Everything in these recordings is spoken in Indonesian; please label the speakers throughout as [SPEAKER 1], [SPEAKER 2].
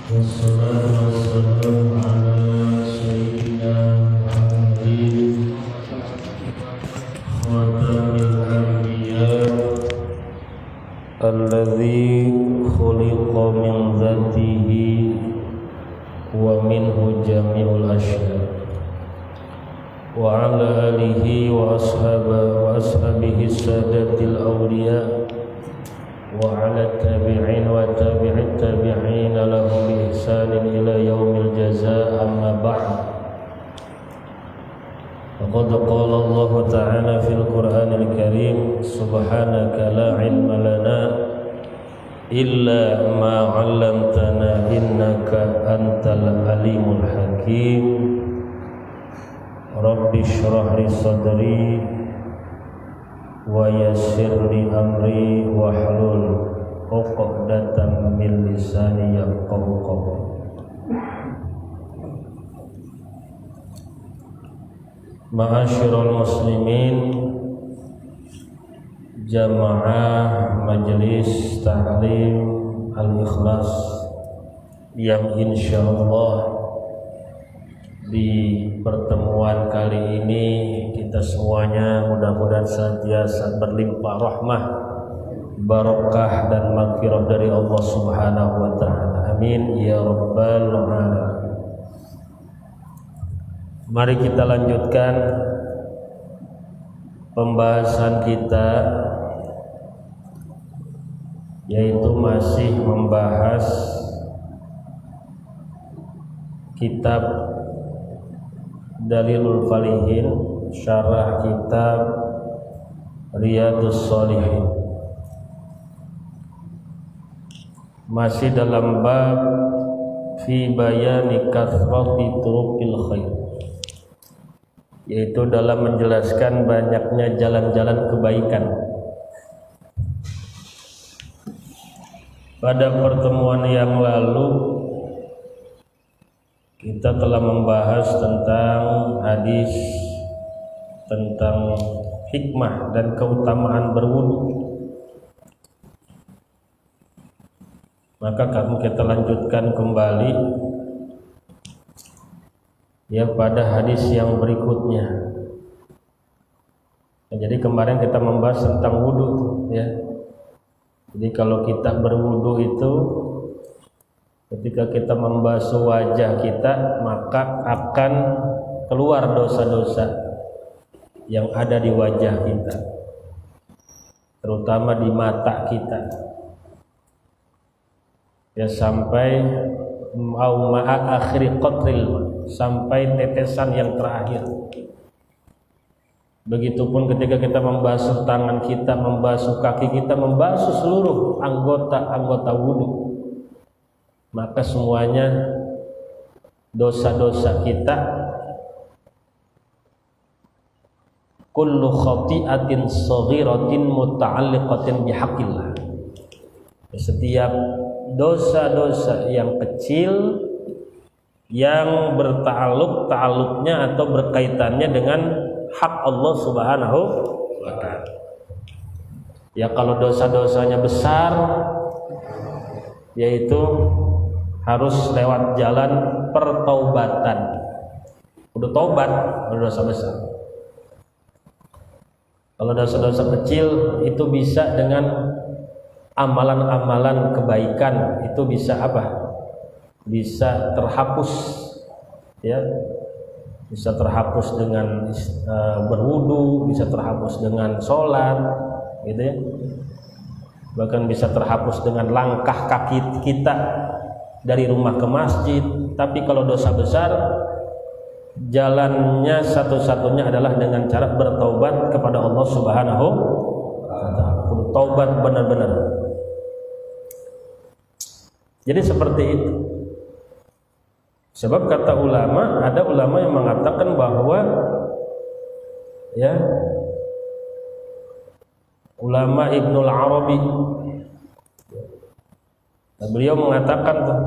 [SPEAKER 1] Wassalatu wassalamu ala sayyidina Muhammadin khatamil anbiya alladzi khuliqa min dzatihi wa minhu jami'ul asya wa ala alihi wa ashabihi sadatil awliya wa ala tabi'in wa tabi'it tabi'in lahum bi ihsanin ila yaumil jazaa amma ba'd. Faqad qala Allah ta'ala fil Qur'anil Karim subhanaka la ilma lana illa ma 'allamtana innaka antal alimul hakim. Rabbi shrah li sadri wa yassir li amri wahlul 'uqdatam min lisani yafqahu qawli. Ma'asyiral muslimin, jamaah majelis ta'lim al-ikhlas yang insyaallah di pertemuan kali ini kita semuanya mudah-mudahan senantiasa berlimpah rahmah, barakah dan maghfirah dari Allah Subhanahu wa taala. Amin ya rabbal alamin. Mari kita lanjutkan pembahasan kita, yaitu masih membahas kitab Dalilul Falihin, syarah kitab Riyadhus Shalihin. Masih dalam bab fi bayani kathrati turuqil khair, yaitu dalam menjelaskan banyaknya jalan-jalan kebaikan. Pada pertemuan yang lalu kita telah membahas tentang hadis tentang hikmah dan keutamaan berwudu. Maka kita lanjutkan kembali ya pada hadis yang berikutnya. Jadi kemarin kita membahas tentang wudu ya. Jadi kalau kita berwudu itu ketika kita membasuh wajah kita, maka akan keluar dosa-dosa yang ada di wajah kita, terutama di mata kita ya, sampai akhiri qatril, sampai tetesan yang terakhir. Begitupun ketika kita membasuh tangan kita, membasuh kaki kita, membasuh seluruh anggota wudu, maka semuanya dosa-dosa kita, kullu khati'atin shaghiratin muta'alliqatin bihaqqillah, setiap dosa-dosa yang kecil yang ta'alluqnya atau berkaitannya dengan hak Allah Subhanahu wa ta'ala. Ya kalau dosa-dosanya besar, yaitu harus lewat jalan pertaubatan. Udah taubat, udah dosa besar. Kalau dosa-dosa kecil itu bisa dengan amalan-amalan kebaikan, itu bisa apa? Bisa terhapus ya. Bisa terhapus dengan berwudu, bisa terhapus dengan sholat gitu ya. Bahkan bisa terhapus dengan langkah kaki kita dari rumah ke masjid. Tapi kalau dosa besar, jalannya satu-satunya adalah dengan cara bertaubat kepada Allah Subhanahu wa ta'ala. Taubat benar-benar. Jadi seperti itu. Sebab kata ulama, ada ulama yang mengatakan bahwa ya, ulama Ibnul Arabi, beliau mengatakan tuh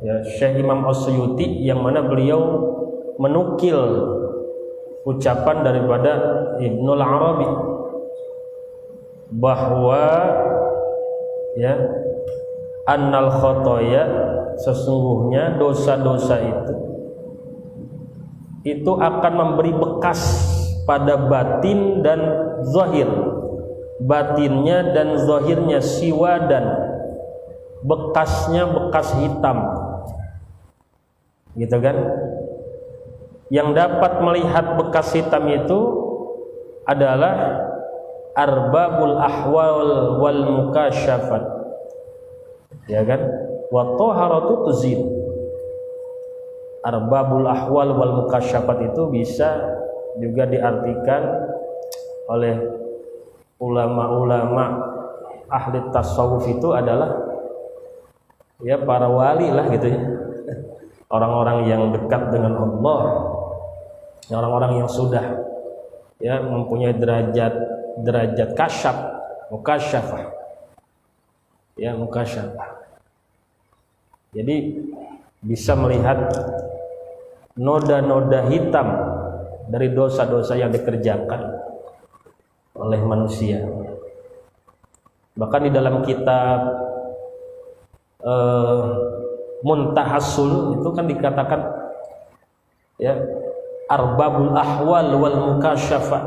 [SPEAKER 1] ya, Syekh Imam As-Suyuti, yang mana beliau menukil ucapan daripada Ibnul Arabi bahwa ya annal khotoya sesungguhnya dosa-dosa itu akan memberi bekas pada batin dan zahir. Batinnya dan zahirnya siwa, dan bekasnya bekas hitam, gitu kan. Yang dapat melihat bekas hitam itu adalah arbabul ahwal wal mukasyafat, ya kan. Wa taharatu tuzid. Arbabul ahwal wal mukasyafat itu bisa juga diartikan oleh ulama-ulama ahli tasawuf itu adalah ya para wali lah gitu ya, orang-orang yang dekat dengan Allah, orang-orang yang sudah ya mempunyai derajat kasyaf, mukasyafah, ya mukasyafah. Jadi bisa melihat noda-noda hitam dari dosa-dosa yang dikerjakan oleh manusia. Bahkan di dalam kitab Muntahassul itu kan dikatakan ya arbabul ahwal wal mukasyafah.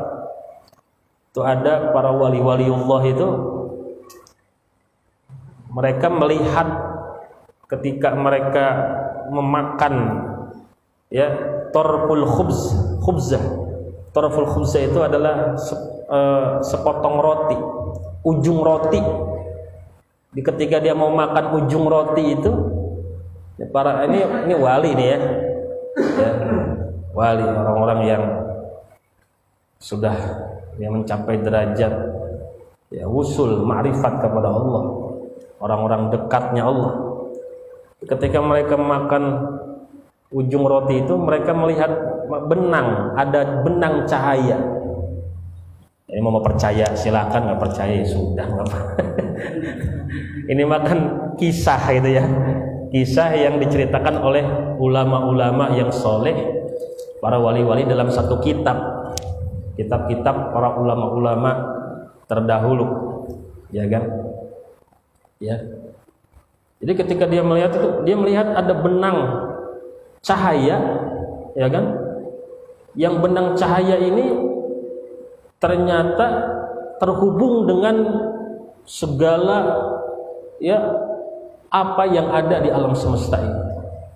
[SPEAKER 1] Itu ada para wali-waliullah itu, mereka melihat ketika mereka memakan ya torful khubzah. Torful khubzah itu adalah sepotong roti, ujung roti. Ketika dia mau makan ujung roti itu, ya para ini wali nih ya, wali, orang-orang yang sudah yang mencapai derajat ya wusul ma'rifat kepada Allah, orang-orang dekatnya Allah. Ketika mereka makan ujung roti itu, mereka melihat benang, ada benang cahaya. Ini mau percaya silakan, nggak percaya ya sudah, nggak apa. Ini makan kisah gitu ya, kisah yang diceritakan oleh ulama-ulama yang soleh, para wali-wali dalam satu kitab-kitab para ulama-ulama terdahulu, ya kan? Ya. Jadi ketika dia melihat itu, dia melihat ada benang cahaya, ya kan? Yang benang cahaya ini ternyata terhubung dengan segala ya apa yang ada di alam semesta ini.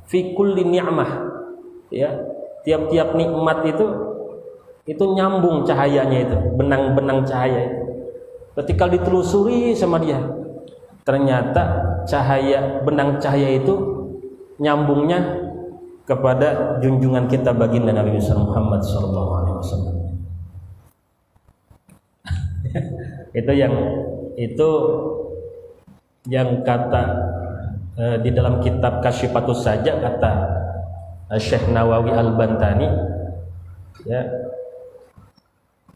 [SPEAKER 1] Fi kulli ni'mah, ya, tiap-tiap nikmat itu nyambung cahayanya, itu benang-benang cahaya itu. Ketika ditelusuri sama dia, ternyata benang cahaya itu nyambungnya kepada junjungan kita baginda Nabi Muhammad SAW. itu yang kata di dalam kitab Kasyifatus saja kata Syekh Nawawi Al-Bantani ya,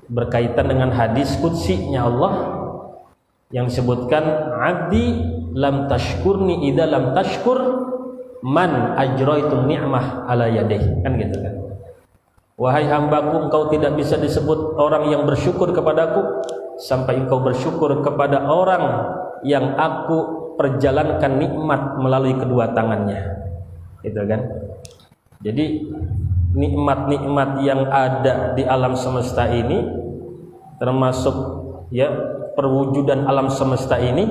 [SPEAKER 1] berkaitan dengan hadis qudsinya Allah yang disebutkan, abdi lam tashkurni idza lam tashkur man ajraitu ni'mah ala yadayhi, kan gitu kan. Wahai hambaku, engkau tidak bisa disebut orang yang bersyukur kepadaku sampai engkau bersyukur kepada orang yang aku perjalankan nikmat melalui kedua tangannya, gitu kan. Jadi nikmat-nikmat yang ada di alam semesta ini, termasuk ya perwujudan alam semesta ini,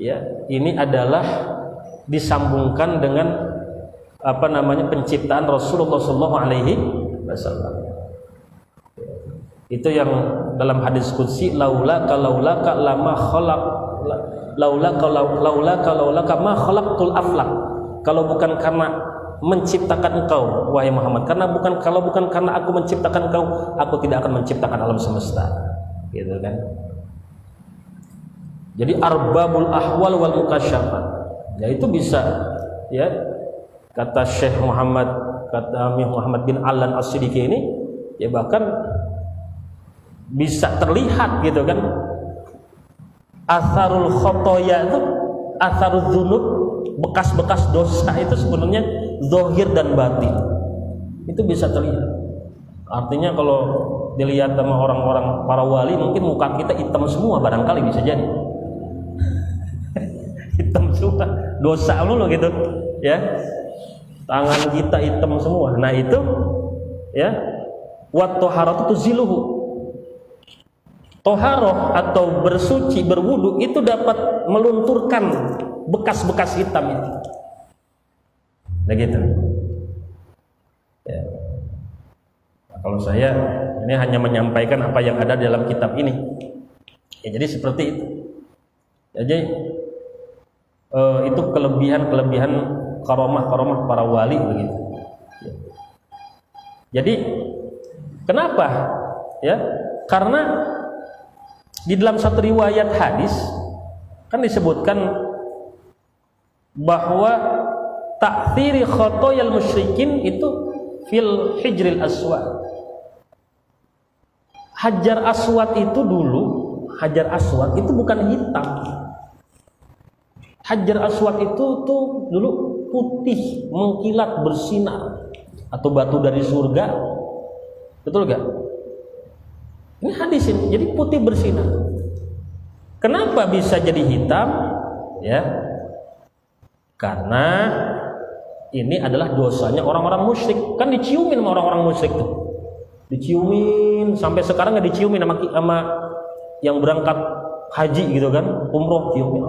[SPEAKER 1] ya ini adalah disambungkan dengan penciptaan Rasulullah SAW. Itu yang dalam hadis qudsi, laulaka lama khalaq laulaka ma khalaqtul aflaq. Kalau bukan karena menciptakan engkau wahai Muhammad, kalau bukan karena aku menciptakan engkau, aku tidak akan menciptakan alam semesta, gitu kan. Jadi arbabul ahwal wal mukasyafat, ya itu bisa ya, kata Syekh Muhammad bin Allan As-Siddiqi ini ya, bahkan bisa terlihat gitu kan, atharul khotoya itu, atharul dzunub, bekas-bekas dosa itu sebenarnya zahir dan batin, itu bisa terlihat. Artinya kalau dilihat sama orang-orang para wali, mungkin muka kita hitam semua, barangkali bisa jadi hitam semua, dosa mulu gitu ya, tangan kita hitam semua. Nah itu ya, wat toharatu tuziluhu. Toharoh atau bersuci, berwudu itu dapat melunturkan bekas-bekas hitam itu. Nah gitu. Ya. Nah, kalau saya ini hanya menyampaikan apa yang ada dalam kitab ini. Ya, jadi seperti itu. Jadi itu kelebihan karomah para wali begitu. Ya. Jadi kenapa? Ya, karena di dalam satu riwayat hadis kan disebutkan bahwa ta'thiri khotoyal musyrikin itu fil hijril aswad. Hajar aswad itu dulu, hajar aswad itu bukan hitam. Hajar aswad itu tuh dulu putih, mengkilat, bersinar, atau batu dari surga. Betul gak? Ini hadis ini, jadi putih bersinar. Kenapa bisa jadi hitam? Ya, karena ini adalah dosanya orang-orang musyrik. Kan diciumin sama orang-orang musyrik tuh, diciumin sampai sekarang nggak diciumin sama yang berangkat haji gitu kan, umroh ciumin,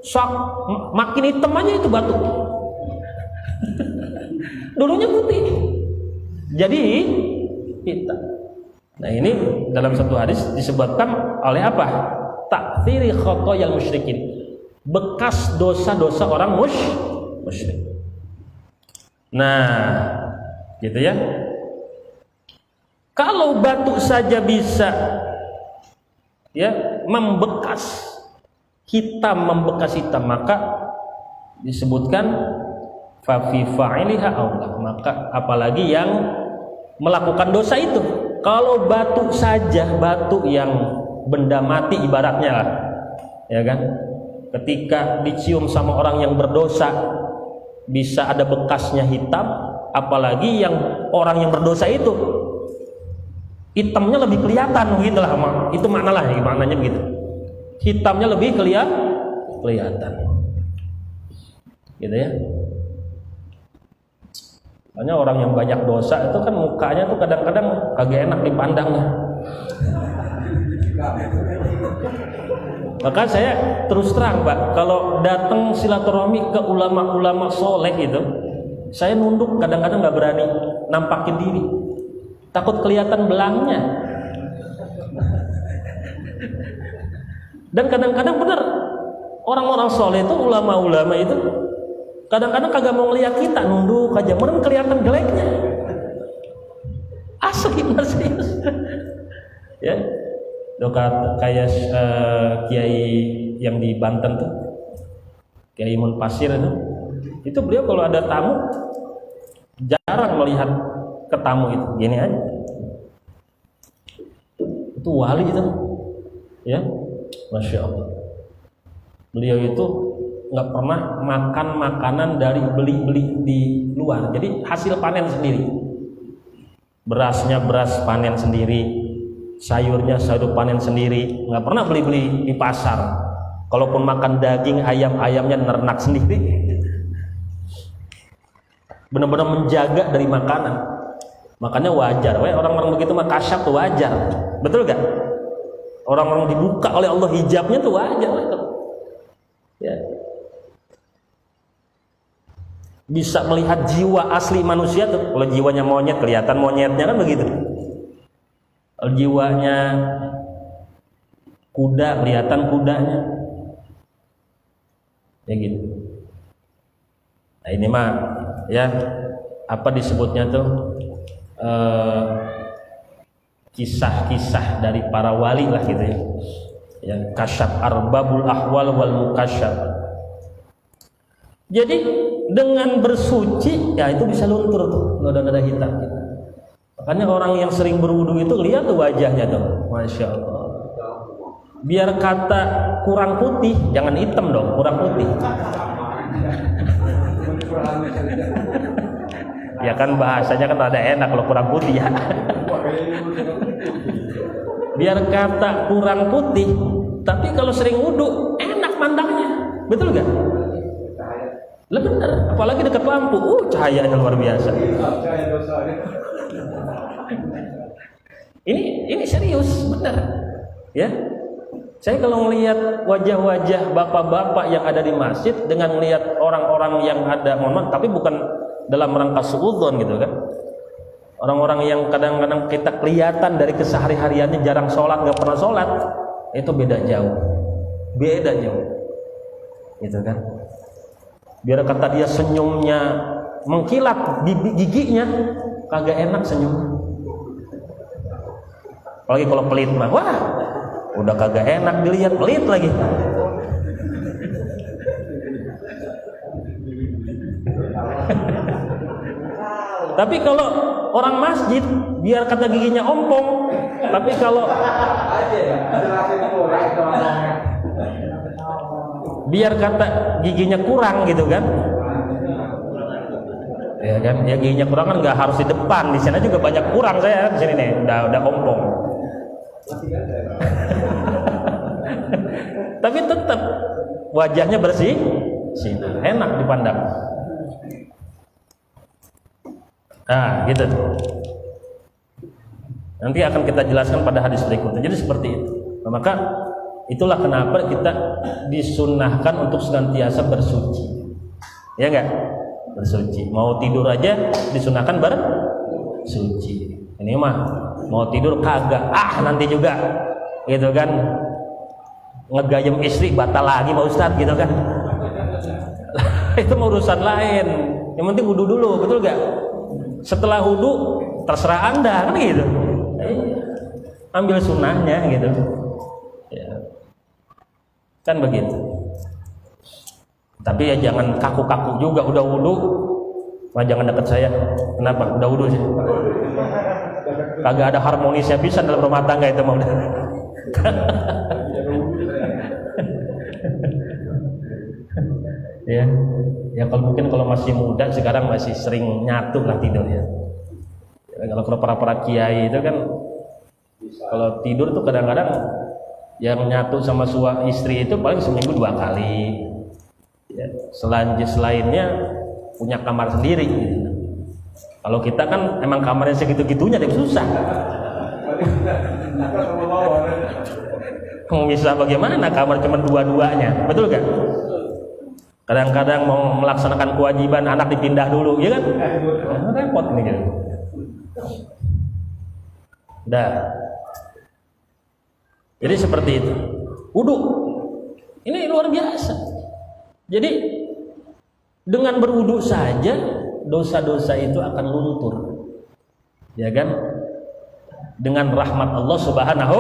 [SPEAKER 1] sak makin hitam aja itu batu. Dulunya putih, jadi hitam. Nah ini dalam satu hadis disebutkan oleh apa? Ta'thiri khotoyal musyrikin, bekas dosa-dosa orang musyrik. Nah, gitu ya. Kalau batu saja bisa ya membekas hitam, maka disebutkan fa fi fa'iliha aula, maka apalagi yang melakukan dosa itu. Kalau batu saja, batu yang benda mati ibaratnya lah, ya kan? Ketika dicium sama orang yang berdosa bisa ada bekasnya hitam, apalagi yang orang yang berdosa itu hitamnya lebih kelihatan, begitulah, itu maknalah, maknanya begitu. Hitamnya lebih kelihatan, gitu ya. Makanya orang yang banyak dosa itu kan mukanya tuh kadang-kadang kagak enak dipandangnya. Maka saya terus terang Pak, kalau datang silaturahmi ke ulama-ulama soleh itu, saya nunduk, kadang-kadang nggak berani nampakin diri, takut kelihatan belangnya. Dan kadang-kadang benar, orang-orang soleh itu, ulama-ulama itu kadang-kadang kagak mau ngeliat kita, nunduk aja, meren kelihatan jeleknya. Asli serius. Ya, kayak kiai yang di Banten tuh, Kiai Munpasir itu beliau kalau ada tamu jarang melihat ke tamu itu, gini aja. Itu wali itu, ya, masya Allah. Beliau itu nggak pernah makan makanan dari beli di luar, jadi hasil panen sendiri. Berasnya beras panen sendiri, sayurnya sayur panen sendiri, nggak pernah beli di pasar. Kalaupun makan daging, ayamnya nernak sendiri. Benar-benar menjaga dari makanan. Makanya wajar, orang-orang begitu mah kasyaf tuh wajar, betul gak? Orang-orang dibuka oleh Allah hijabnya tuh wajar, ya. Bisa melihat jiwa asli manusia tuh. Kalau jiwanya monyet kelihatan monyetnya kan begitu. Kalau jiwanya kuda kelihatan kudanya. Ya gitu. Nah ini mah ya apa disebutnya tuh kisah-kisah dari para wali lah gitu ya. Yang kasyaf arbabul ahwal wal mukasyaf. Jadi dengan bersuci ya itu bisa luntur tuh noda-noda hitam. Makanya orang yang sering berwudu itu lihat tuh wajahnya tuh, masya Allah. Biar kata kurang putih, jangan hitam dong, kurang putih. Ya kan bahasanya kan rada enak kalau kurang putih ya. Biar kata kurang putih, tapi kalau sering wudu enak mandangnya, betul gak? Lah benar, apalagi dekat lampu, cahayanya luar biasa. Ini serius, benar. Ya. Saya kalau melihat wajah-wajah bapak-bapak yang ada di masjid dengan melihat orang-orang yang ada, tapi bukan dalam rangka suudzon gitu kan. Orang-orang yang kadang-kadang kita kelihatan dari kesehari-hariannya jarang sholat, nggak pernah sholat, itu beda jauh, gitu kan. Biar kata dia senyumnya mengkilat, giginya kagak enak senyum. Apalagi kalau pelit mah, wah, udah kagak enak dilihat, pelit lagi. Tapi kalau orang masjid, biar kata giginya ompong, tapi kalau biar kata giginya kurang gitu kan, ya kan, ya giginya kurang kan nggak harus di depan, di sana juga banyak kurang saya di sini nih, udah ompong. Tapi tetap wajahnya bersih, enak dipandang. Nah, gitu. Nanti akan kita jelaskan pada hadis berikutnya. Jadi seperti itu. Nah, maka itulah kenapa kita disunnahkan untuk senantiasa bersuci. Ya enggak? Bersuci. Mau tidur aja disunnahkan bersuci. Ini mah mau tidur kagak. Nanti juga. Gitu kan. Ngegayem istri batal lagi Pak Ustadz gitu kan. Itu urusan lain. Yang penting wudu dulu, betul enggak? Setelah wudu terserah Anda kan gitu. Ambil sunnahnya gitu. Ya. Kan begitu. Tapi ya jangan kaku-kaku juga, udah wudu, jangan deket saya. Kenapa? Udah wudu sih. Kagak ada harmonisnya pisan dalam rumah tangga itu mah. Ya. Ya kalau mungkin kalau masih muda sekarang masih sering nyatu lah tidur ya. Kalau para kiai itu kan kalau tidur tuh kadang-kadang yang nyatu sama istri itu paling seminggu 2 kali. Ya, selainnya punya kamar sendiri. Gitu. Kalau kita kan emang kamarnya segitu-gitunya, tapi susah. Mau bisa bagaimana kamar cuma 2-2-nya, betul gak? Kadang-kadang mau melaksanakan kewajiban anak dipindah dulu, ya kan? Repot nih gitu. Jadi seperti itu. Wudu ini luar biasa. Jadi dengan berwudu saja dosa-dosa itu akan luntur, ya kan? Dengan rahmat Allah Subhanahu.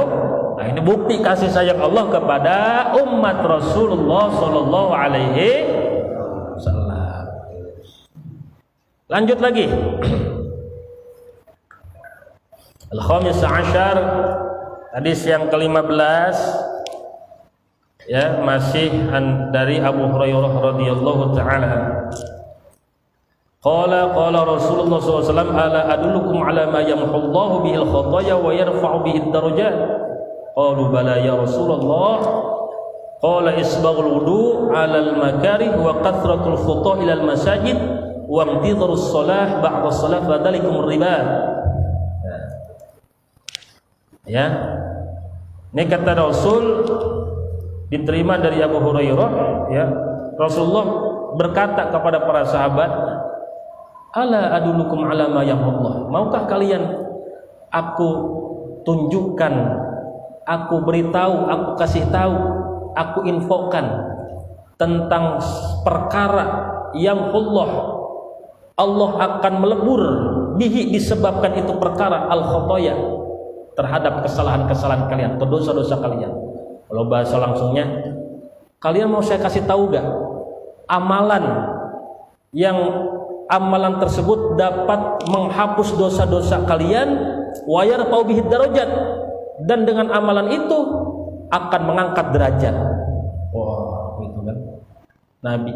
[SPEAKER 1] Nah, ini bukti kasih sayang Allah kepada umat Rasulullah Sallallahu Alaihi Wasallam. Lanjut lagi. Al-Khamis Ashar, hadis yang ke-15, ya, masih dari Abu Hurairah radhiyallahu taala. Qala Rasulullah SAW, ala adullukum ala ma yamhullahu bihil khataya wa yarfa'u bihid darajat. Qalu bala ya Rasulullah. Qala isbaghul wudu' 'alal makarih wa kathratul khuta' ilal masajid wa intidharus shalah ba'da shalah fadzalikum riba. Ya. Ini kata Rasul diterima dari Abu Hurairah, ya. Rasulullah berkata kepada para sahabat, ala adulukum ala ma yamhullah. Maukah kalian aku tunjukkan, aku beritahu, aku kasih tahu, aku infokan tentang perkara yang Allah akan melebur bihi, disebabkan itu perkara al-khotoya, terhadap kesalahan-kesalahan kalian atau dosa-dosa kalian. Kalau bahasa langsungnya, kalian mau saya kasih tahu gak amalan yang amalan tersebut dapat menghapus dosa-dosa kalian, wa yarfa'u bihid darajat, dan dengan amalan itu akan mengangkat derajat. Wah, gitu kan. Nabi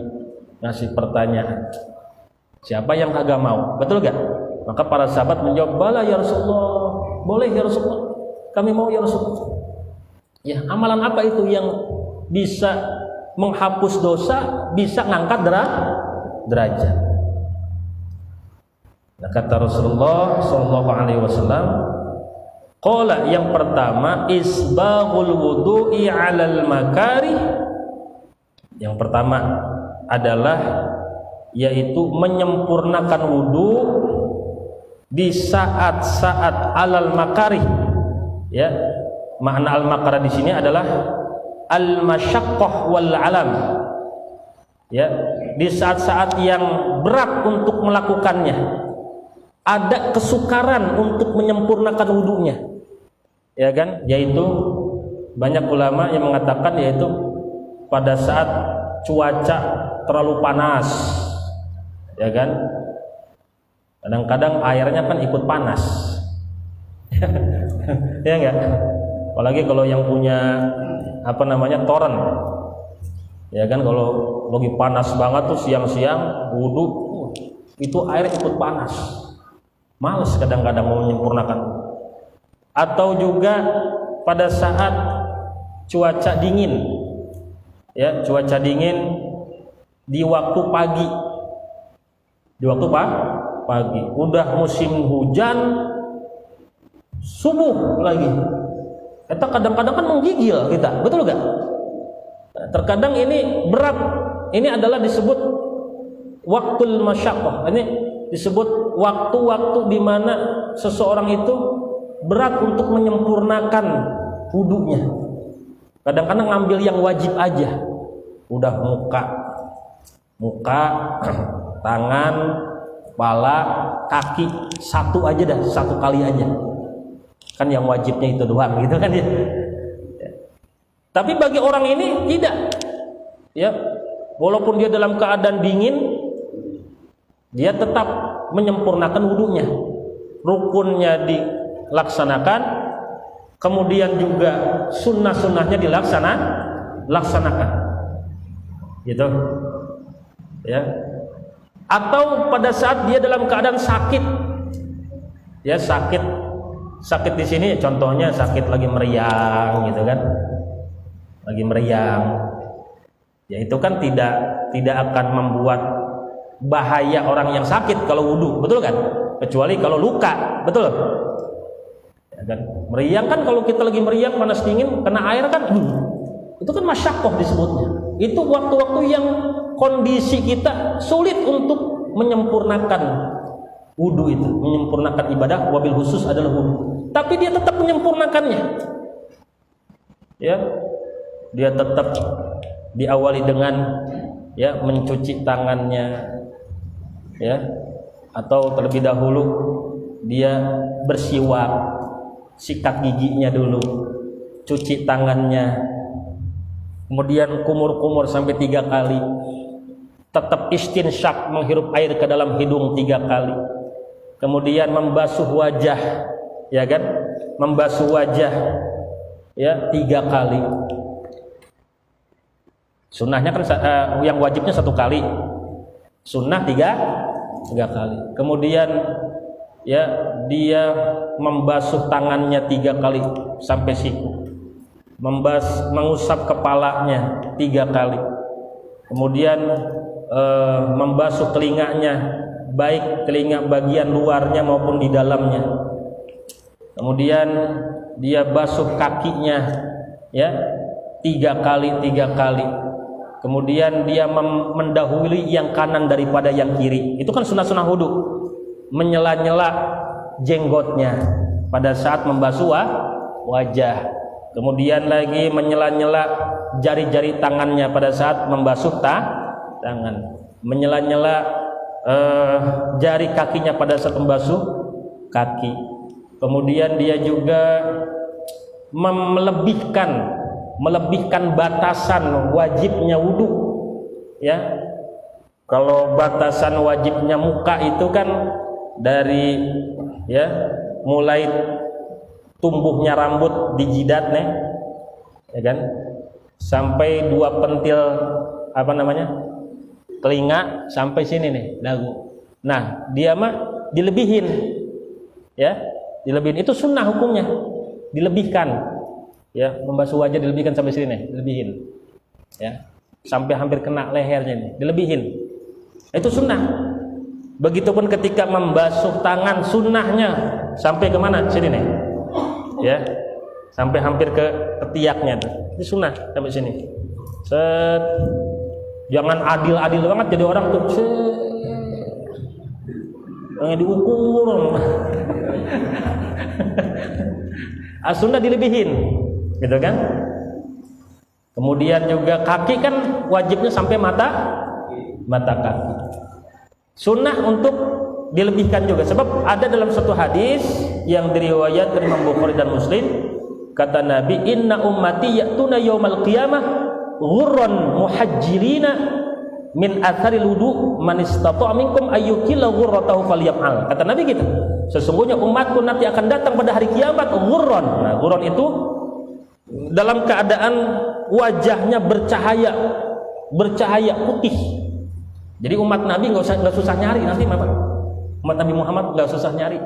[SPEAKER 1] ngasih pertanyaan, siapa yang kagak mau? Betul gak? Maka para sahabat menjawab, bala ya Rasulullah, boleh ya Rasulullah, kami mau ya Rasulullah. Ya, amalan apa itu yang bisa menghapus dosa, bisa ngangkat derajat. Nah, kata Rasulullah sallallahu alaihi wasallam, qala, yang pertama isbaghul wudu'i 'alal makarih. Yang pertama adalah yaitu menyempurnakan wudu di saat-saat alal makarih. Ya, makna al makarih di sini adalah al masyaqqah wal alam. Ya, di saat-saat yang berat untuk melakukannya, ada kesukaran untuk menyempurnakan wudunya. Ya kan? Yaitu banyak ulama yang mengatakan yaitu pada saat cuaca terlalu panas. Ya kan? Kadang-kadang airnya kan ikut panas. Ya enggak? Apalagi kalau yang punya toren. Ya kan, kalau lagi panas banget tuh siang-siang wudu, itu air ikut panas. Males kadang-kadang mau menyempurnakan. Atau juga pada saat cuaca dingin. Ya, cuaca dingin di waktu pagi. Di waktu pagi. Udah musim hujan, subuh lagi. Kita kadang-kadang kan menggigil kita, betul gak? Terkadang ini berat. Ini adalah disebut waktul masyaqqah. Ini disebut waktu-waktu di mana seseorang itu berat untuk menyempurnakan wudunya. Kadang-kadang ngambil yang wajib aja. Udah muka, tangan, kepala, kaki, satu aja dah, satu kali aja. Kan yang wajibnya itu doang gitu kan ya. Tapi bagi orang ini tidak. Ya, walaupun dia dalam keadaan dingin, dia tetap menyempurnakan wudunya. Rukunnya dilaksanakan, kemudian juga sunnah-sunnahnya dilaksanakan. Gitu. Ya. Atau pada saat dia dalam keadaan sakit. Ya, sakit di sini contohnya sakit lagi meriang gitu kan. Lagi meriang. Ya, itu kan tidak akan membuat bahaya orang yang sakit kalau wudu, betul kan? Kecuali kalau luka, betul? Ya kan? Meriang kan, kalau kita lagi meriang panas dingin kena air kan, itu kan masyaqqah disebutnya. Itu waktu-waktu yang kondisi kita sulit untuk menyempurnakan wudu itu, menyempurnakan ibadah, wabil khusus adalah wudu. Tapi dia tetap menyempurnakannya. Ya, dia tetap diawali dengan ya mencuci tangannya, ya, atau terlebih dahulu dia bersiwak, sikat giginya dulu, cuci tangannya, kemudian kumur-kumur sampai 3 kali, tetap istinsyak, menghirup air ke dalam hidung 3 kali, kemudian membasuh wajah, ya kan, membasuh wajah ya 3 kali. Sunnahnya kan yang wajibnya 1 kali, sunnah 3 kali. Kemudian ya dia membasuh tangannya 3 kali sampai siku, mengusap kepalanya 3 kali, kemudian membasuh telinganya, baik telinga bagian luarnya maupun di dalamnya. Kemudian dia basuh kakinya ya 3 kali. Kemudian dia mendahului yang kanan daripada yang kiri. Itu kan sunnah-sunnah wudu. Menyela-nyela jenggotnya pada saat membasuh wajah. Kemudian lagi menyela-nyela jari-jari tangannya pada saat membasuh tangan. Menyela-nyela jari kakinya pada saat membasuh kaki. Kemudian dia juga melebihkan batasan wajibnya wudu, ya. Kalau batasan wajibnya muka itu kan dari ya mulai tumbuhnya rambut di jidatnya, ya kan, sampai 2 pentil telinga sampai sini nih dagu. Nah, dia mah dilebihin, ya, dilebihin. Itu sunnah hukumnya, dilebihkan. Ya, membasuh wajah dilebihkan sampai sini nih, dilebihin. Ya, sampai hampir kena lehernya nih, dilebihin. Itu sunnah. Begitupun ketika membasuh tangan, sunnahnya sampai kemana? Sini nih, ya, sampai hampir ke ketiaknya tuh. Ini sunnah sampai sini. Set. Jangan adil-adil banget jadi orang tuh. Yang diukur. Sunnah dilebihin, gitu kan? Kemudian juga kaki kan wajibnya sampai mata kaki. Sunnah untuk dilebihkan juga, sebab ada dalam satu hadis yang diriwayatkan Imam Bukhari dan Muslim, kata Nabi, inna ummati ya'tuna yaumal qiyamah ghurran muhajjirina min atharil wudu man istata'a minkum ayyukilla ghurratahu falyaf'al. Kata Nabi gitu, sesungguhnya umatku nanti akan datang pada hari kiamat ghurran. Nah, ghurran itu dalam keadaan wajahnya bercahaya putih. Jadi umat Nabi nggak susah nyari nanti, umat Nabi Muhammad nggak susah nyari.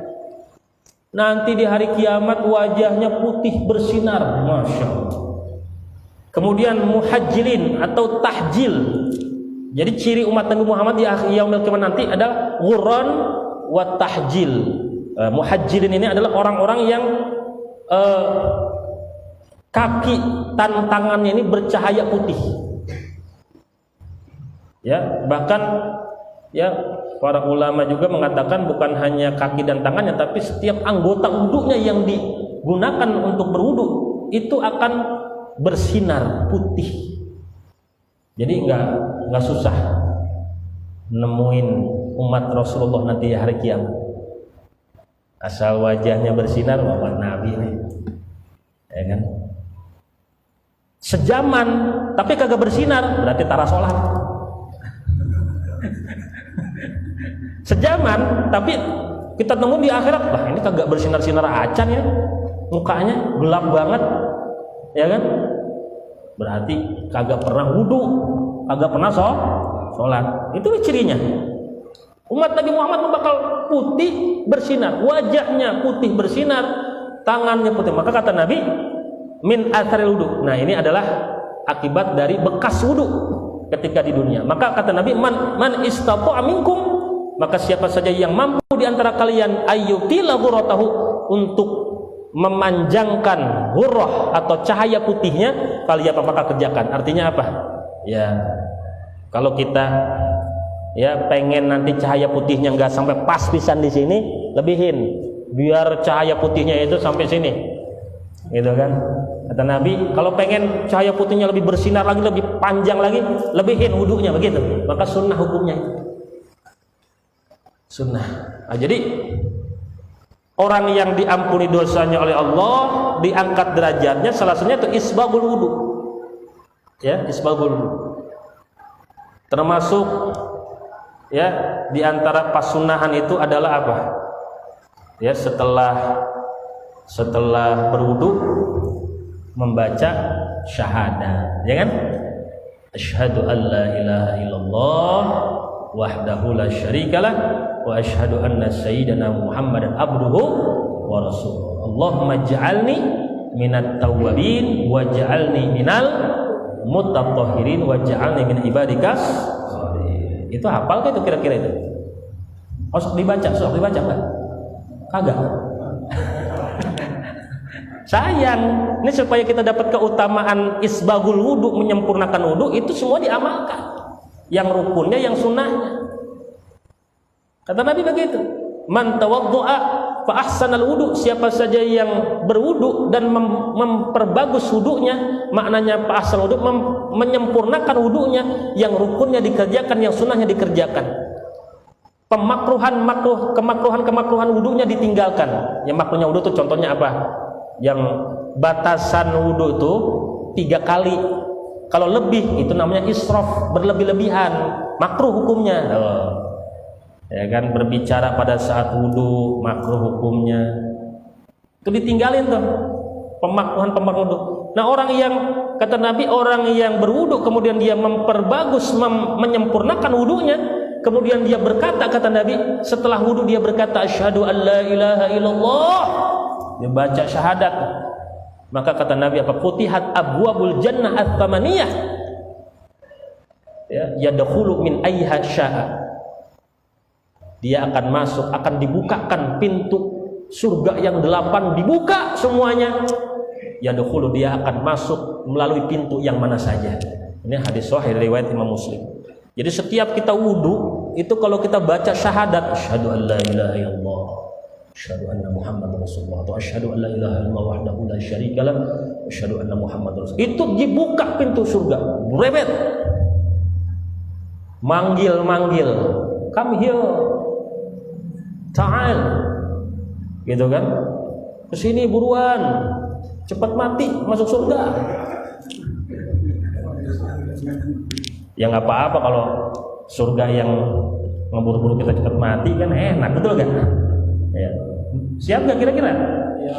[SPEAKER 1] Nanti di hari kiamat wajahnya putih bersinar, masya Allah. Kemudian muhajjilin atau tahjil. Jadi ciri umat Nabi Muhammad di akhir yaumil kiamat nanti adalah ghurran wa tahjil. Muhajjilin ini adalah orang-orang yang kaki tangannya ini bercahaya putih. Ya, bahkan ya para ulama juga mengatakan bukan hanya kaki dan tangannya, tapi setiap anggota wudunya yang digunakan untuk berwudu itu akan bersinar putih. Jadi nggak susah nemuin umat Rasulullah nanti hari kiamat. Asal wajahnya bersinar, umat Nabi nih, ya kan? Sejaman tapi kagak bersinar, berarti tara sholat. Sejaman tapi kita tunggu di akhirat, lah ini kagak bersinar-sinar acan ya, mukanya gelap banget, ya kan? Berarti kagak pernah wudu, kagak pernah sholat. Itu cirinya. Umat Nabi Muhammad bakal putih bersinar, wajahnya putih bersinar, tangannya putih. Maka kata Nabi, min atharil wudu. Nah, ini adalah akibat dari bekas wudu ketika di dunia. Maka kata Nabi, man istata'a minkum, maka siapa saja yang mampu di antara kalian ayyutila ghurratahu, untuk memanjangkan ghurrah atau cahaya putihnya, maka kerjakan. Artinya apa? Ya, kalau kita ya pengen nanti cahaya putihnya nggak sampai pas pisan di sini, lebihin, biar cahaya putihnya itu sampai sini, gitu kan? Kata Nabi, kalau pengen cahaya putihnya lebih bersinar lagi, lebih panjang lagi, lebihin wudunya, begitu. Maka sunnah hukumnya itu. Sunnah. Nah, jadi orang yang diampuni dosanya oleh Allah, diangkat derajatnya, salah satunya itu isbagul wudu. Ya, isbagul wudu. Termasuk ya di antara pasunahan itu adalah apa? Ya, setelah berwudu membaca syahadat, ya kan? Asyhadu an la ilaha illallah wahdahu la syarikalah wa asyhadu anna sayyidana Muhammadan abduhu wa rasuluh. Allahumma ij'alni minat tawwabin waj'alni minal mutatahhirin waj'alni min ibadikas sholihin. Itu hafal kan itu kira-kira itu? Harus dibaca, enggak? Kagak. Sayang, ini supaya kita dapat keutamaan isbagul wudu, menyempurnakan wudu, itu semua diamalkan. Yang rukunnya, yang sunnahnya. Kata Nabi begitu. Man tawaddu'a fa ahsanal wudu, siapa saja yang berwudu dan memperbagus wudunya, maknanya fa ahsanal wudu, menyempurnakan wudunya, yang rukunnya dikerjakan, yang sunnahnya dikerjakan. Kemakruhan wudunya ditinggalkan. Yang makruhnya wudu itu contohnya apa? Yang batasan wudu itu 3 kali. Kalau lebih itu namanya israf, berlebih-lebihan, makruh hukumnya. Ya kan, berbicara pada saat wudu makruh hukumnya. Itu ditinggalin tuh. Pemakruhan wudu. Nah, orang yang kata Nabi, orang yang berwudu kemudian dia memperbagus, menyempurnakan wudunya, kemudian dia berkata, kata Nabi, setelah wudu dia berkata asyhadu an la ilaha illallah, dia baca syahadat, maka kata Nabi apa? Futihat abwabul jannah ats-tsamaniyah, ya, yadkhulu min ayyiha syaa, dia akan masuk, akan dibukakan pintu surga yang 8, dibuka semuanya. Yadkhulu, dia akan masuk melalui pintu yang mana saja. Ini hadis sahih riwayat Imam Muslim. Jadi setiap kita wudu itu kalau kita baca syahadat asyhadu an la ilaha illallah, asyhadu anna Muhammadar Rasulullah, atau asyhadu an la ilaha illallah wahdahu la syarikalah, asyhadu anna Muhammadar Rasulullah, itu dibuka pintu surga. Berebet. Manggil-manggil, come here, ta'al, gitu kan? Kesini buruan, cepat mati masuk surga. Ya nggak apa-apa kalau surga yang ngeburu-buru kita cepat mati kan enak, betul kan? Ya. Siap nggak kira-kira? Ya.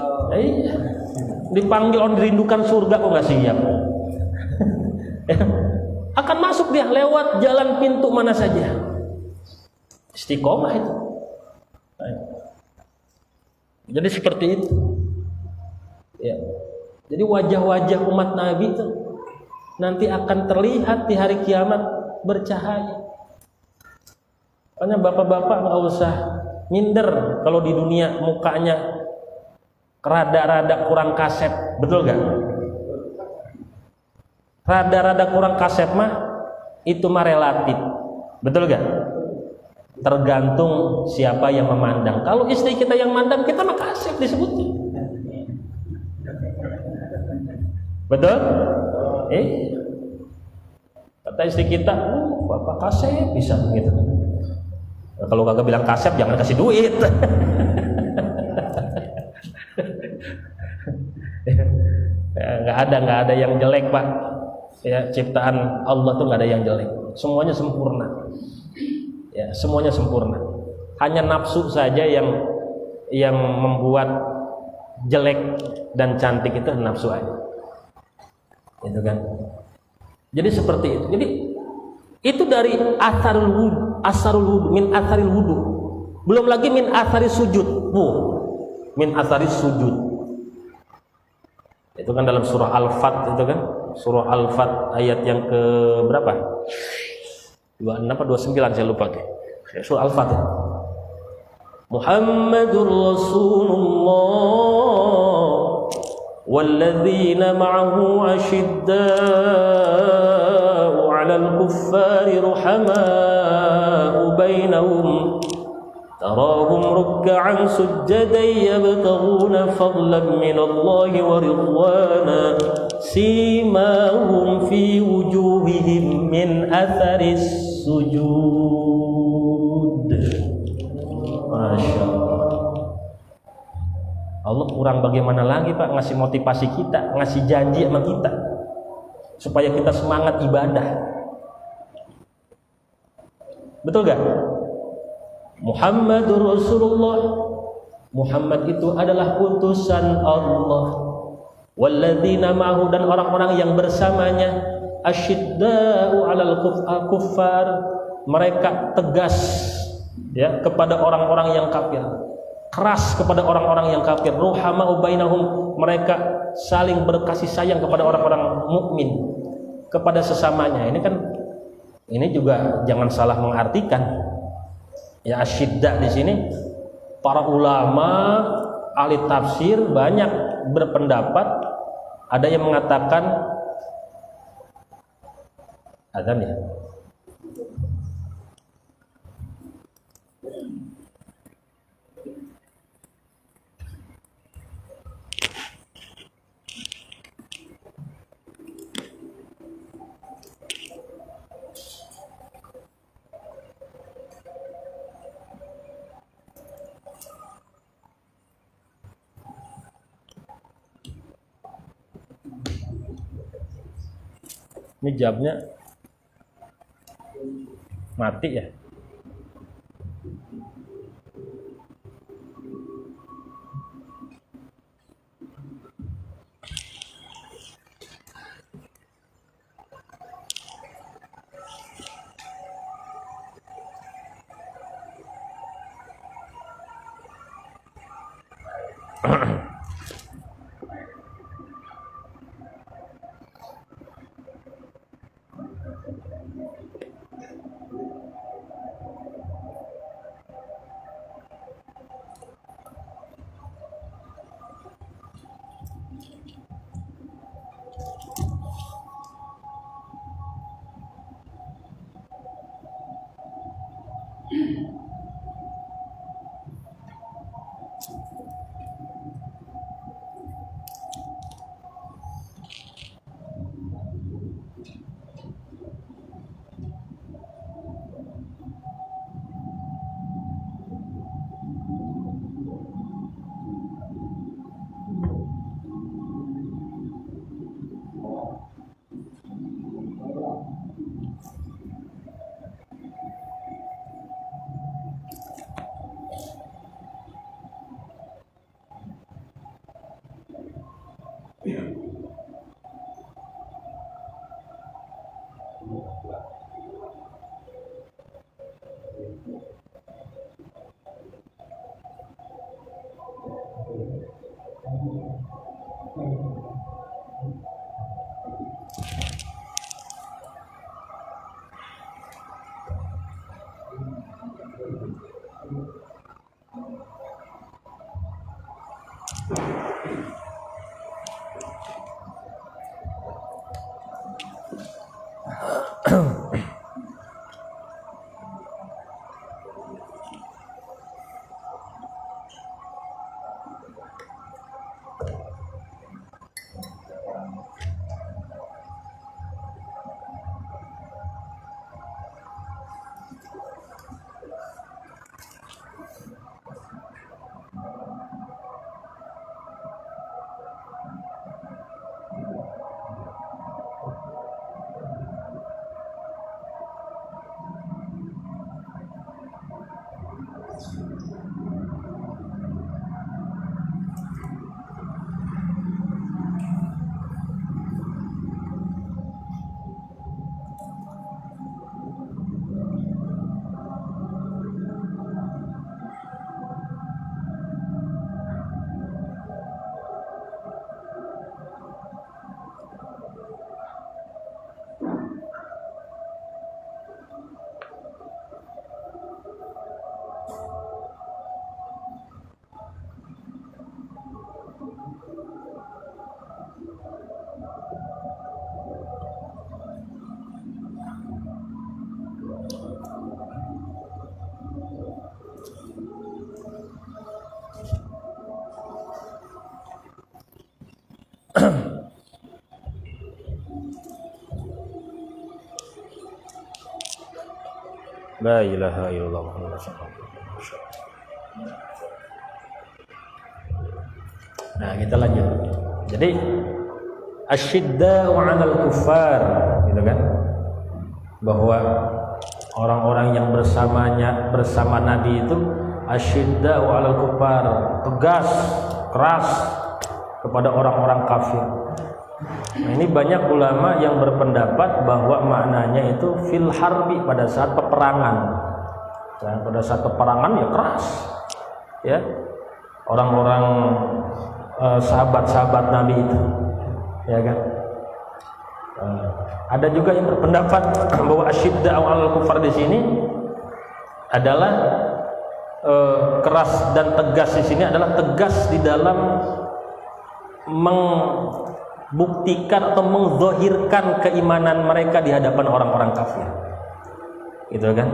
[SPEAKER 1] Dipanggil orang dirindukan surga kok nggak siap? Akan masuk dia lewat jalan pintu mana saja. Istiqomah itu. Jadi seperti itu. Ya. Jadi wajah-wajah umat Nabi itu nanti akan terlihat di hari kiamat bercahaya. Makanya bapak-bapak nggak usah minder kalau di dunia mukanya rada-rada kurang kasep, betul gak? Rada-rada kurang kasep mah itu mah relatif, betul gak? Tergantung siapa yang memandang. Kalau istri kita yang mandang, kita mah kasep disebutnya, betul? Kata istri kita, bapak kasep bisa gitu. Nah, kalau kagak bilang kasep, jangan kasih duit. Nggak ada yang jelek, Pak. Ya, ciptaan Allah tuh nggak ada yang jelek, semuanya sempurna. Ya, semuanya sempurna. Hanya nafsu saja yang membuat jelek dan cantik, itu nafsu aja. Itu kan. Jadi seperti itu. Jadi itu dari asarul wudu, min asaril wudu. Belum lagi min asari sujud. Min asari sujud. Itu kan dalam surah Al-Fat, itu kan. Surah Al-Fat ayat yang ke berapa? 26 atau 29 saya lupa. Surah Al-Fat ya. Muhammadur Rasulullah walladzina ma'ahu asyidda'u 'alal kuffari ruhama'u bainahum تراهم ركعا سجدا يبتغون فضلا من الله ورضوانا سيماهم في وجوههم من أثر السجود. Masya Allah. Allah kurang bagaimana lagi Pak ngasih motivasi kita, ngasih janji sama kita supaya kita semangat ibadah. Betul gak? Muhammadur Rasulullah, Muhammad itu adalah utusan Allah. Walladzina ma'ahu, dan orang-orang yang bersamanya, asyidda'u 'alal kuffar, mereka tegas ya kepada orang-orang yang kafir, keras kepada orang-orang yang kafir. Ruhama'u bainahum, mereka saling berkasih sayang kepada orang-orang mukmin, kepada sesamanya. Ini juga jangan salah mengartikan. Ya, asyidda di sini para ulama ahli tafsir banyak berpendapat, ada yang mengatakan azan ya. Ini jamnya mati ya. La ilaha illallah. Nah, kita lanjut. Jadi asyidda'u 'alal kuffar, gitu kan? Bahwa orang-orang yang bersama Nabi itu asyidda'u 'alal kuffar, tegas, keras kepada orang-orang kafir. Nah, ini banyak ulama yang berpendapat bahwa maknanya itu fil harbi, pada saat peperangan. Dan pada saat peperangan ya keras. Ya. Orang-orang sahabat-sahabat Nabi itu. Ya kan? Ada juga yang berpendapat bahwa asyidda'u 'alal kufar di sini adalah keras dan tegas di sini adalah tegas di dalam membuktikan atau mengzahirkan keimanan mereka di hadapan orang-orang kafir. Gitu kan?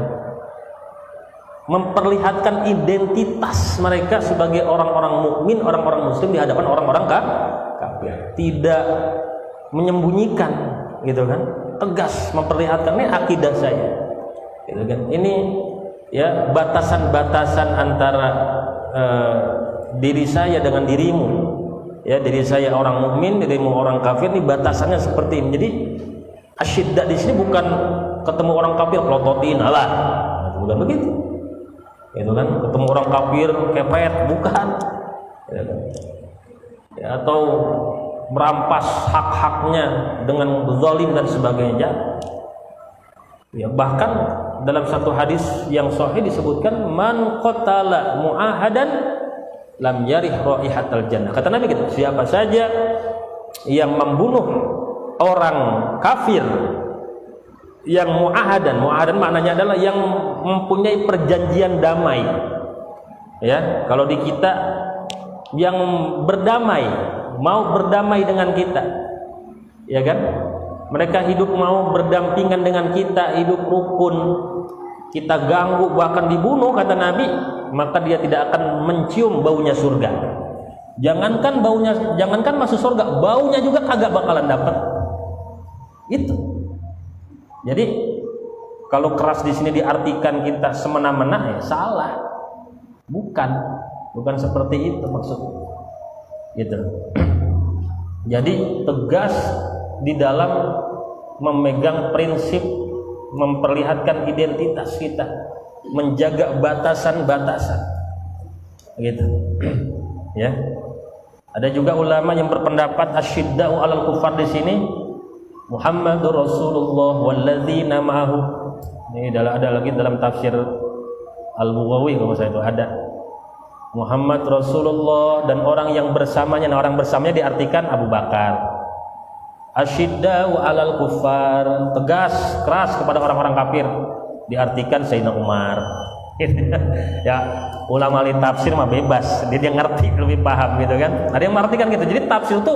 [SPEAKER 1] Memperlihatkan identitas mereka sebagai orang-orang mukmin, orang-orang muslim di hadapan orang-orang kafir. Tidak menyembunyikan, gitu kan? Tegas memperlihatkan ini akidah saya. Gitu kan? Ini ya batasan-batasan antara diri saya dengan dirimu. Ya, diri saya orang mukmin, dirimu orang kafir, ini batasannya seperti ini. Jadi asyidda di sini bukan ketemu orang kafir pelototin, alah, bukan begitu. Itu kan, ketemu orang kafir kepet, bukan. Ya, atau merampas hak-haknya dengan zalim dan sebagainya. Ya, bahkan dalam satu hadis yang sahih disebutkan man qatala mu'ahadan lam yarih raihatal jannah. Kata Nabi gitu, siapa saja yang membunuh orang kafir yang mu'ahadan maknanya adalah yang mempunyai perjanjian damai. Ya, kalau di kita yang berdamai, mau berdamai dengan kita. Ya kan? Mereka hidup mau berdampingan dengan kita, hidup rukun. Kita ganggu bahkan dibunuh kata Nabi, maka dia tidak akan mencium baunya surga. Jangankan masuk surga, baunya juga kagak bakalan dapat. Itu. Jadi kalau keras di sini diartikan kita semena-mena, ya salah. Bukan seperti itu maksudnya. Gitu. Jadi tegas di dalam memegang prinsip, memperlihatkan identitas kita, menjaga batasan-batasan. Gitu. Ya. Ada juga ulama yang berpendapat asyidda'u 'alal kufar di sini Muhammadur Rasulullah walladzina ma'ahu. Ini ada lagi dalam tafsir Al-Bughawi kalau saya itu ada. Muhammad Rasulullah dan orang yang bersamanya. Nah, orang bersamanya diartikan Abu Bakar. Asyidda'u 'alal kuffar, tegas, keras kepada orang-orang kafir, diartikan Sayyidina Umar. Ya, ulama li tafsir mah bebas, dia ngerti, lebih paham gitu kan. Ada yang mengartikan gitu. Jadi tafsir itu